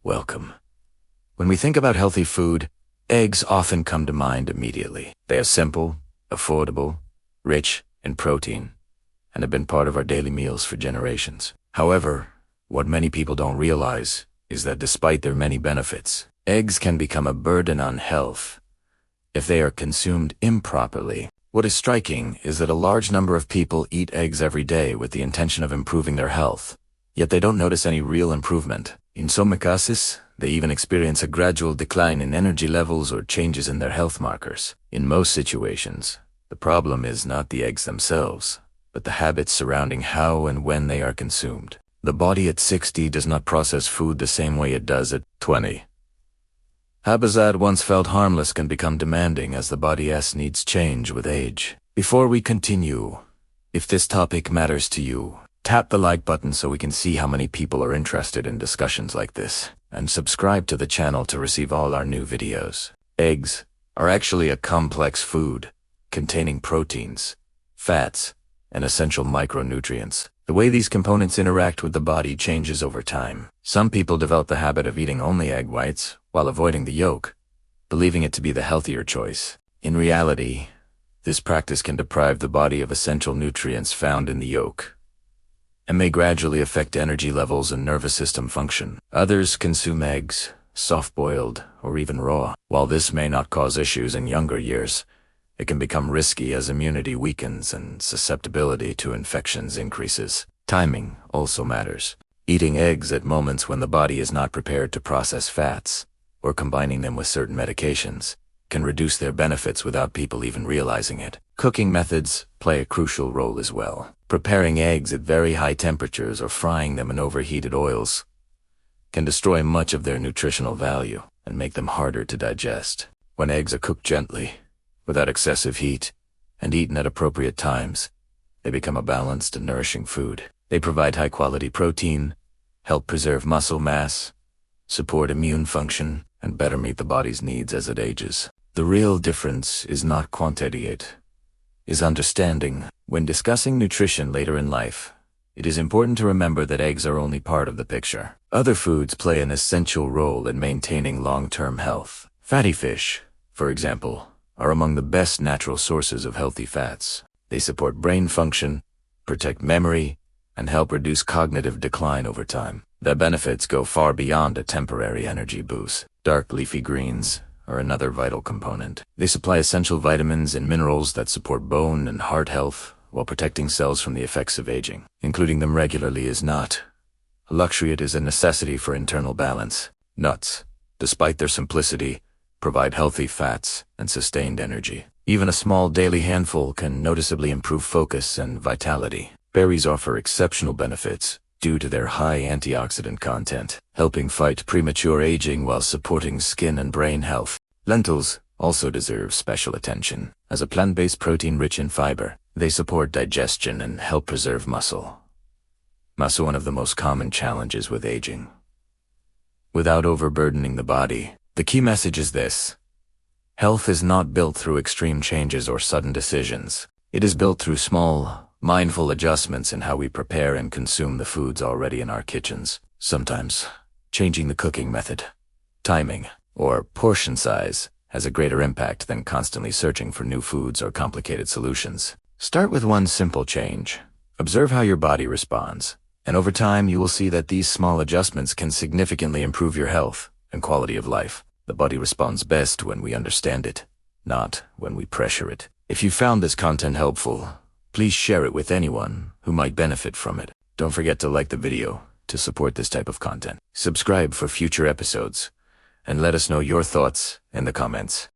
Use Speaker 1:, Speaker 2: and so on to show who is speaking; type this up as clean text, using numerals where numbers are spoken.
Speaker 1: Welcome. When we think about healthy food, eggs often come to mind immediately. They are simple, affordable, rich in protein, and have been part of our daily meals for generations. However, what many people don't realize is that despite their many benefits, eggs can become a burden on health if they are consumed improperly. What is striking is that a large number of people eat eggs every day with the intention of improving their health, yet they don't notice any real improvement. In some cases, they even experience a gradual decline in energy levels or changes in their health markers. In most situations, the problem is not the eggs themselves, but the habits surrounding how and when they are consumed. The body at 60 does not process food the same way it does at 20. Habits that once felt harmless can become demanding as the body's needs change with age. Before we continue, if this topic matters to you, tap the like button so we can see how many people are interested in discussions like this, and subscribe to the channel to receive all our new videos. Eggs are actually a complex food containing proteins, fats, and essential micronutrients. The way these components interact with the body changes over time. Some people develop the habit of eating only egg whites while avoiding the yolk, believing it to be the healthier choice. In reality, this practice can deprive the body of essential nutrients found in the yolk and may gradually affect energy levels and nervous system function. Others consume eggs, soft-boiled or even raw. While this may not cause issues in younger years, it can become risky as immunity weakens and susceptibility to infections increases. Timing also matters. Eating eggs at moments when the body is not prepared to process fats, or combining them with certain medications, can reduce their benefits without people even realizing it. Cooking methods play a crucial role as well. Preparing eggs at very high temperatures or frying them in overheated oils can destroy much of their nutritional value and make them harder to digest. When eggs are cooked gently, without excessive heat, and eaten at appropriate times, they become a balanced and nourishing food. They provide high-quality protein, help preserve muscle mass, support immune function, and better meet the body's needs as it ages. The real difference is not quantity, it is understanding. When discussing nutrition later in life, it is important to remember that eggs are only part of the picture. Other foods play an essential role in maintaining long-term health. Fatty fish, for example, are among the best natural sources of healthy fats. They support brain function, protect memory, and help reduce cognitive decline over time. Their benefits go far beyond a temporary energy boost. Dark leafy greens are another vital component. They supply essential vitamins and minerals that support bone and heart health while protecting cells from the effects of aging. Including them regularly is not a luxury, it is a necessity for internal balance. Nuts, despite their simplicity, provide healthy fats and sustained energy. Even a small daily handful can noticeably improve focus and vitality. Berries offer exceptional benefits due to their high antioxidant content, helping fight premature aging while supporting skin and brain health. Lentils also deserve special attention. As a plant-based protein rich in fiber, they support digestion and help preserve muscle. Muscle, one of the most common challenges with aging. Without overburdening the body, the key message is this: health is not built through extreme changes or sudden decisions. It is built through small, mindful adjustments in how we prepare and consume the foods already in our kitchens. Sometimes, changing the cooking method, timing, or portion size has a greater impact than constantly searching for new foods or complicated solutions. Start with one simple change. Observe how your body responds, and over time you will see that these small adjustments can significantly improve your health and quality of life. The body responds best when we understand it, not when we pressure it. If you found this content helpful, please share it with anyone who might benefit from it. Don't forget to like the video to support this type of content. Subscribe for future episodes, and let us know your thoughts in the comments.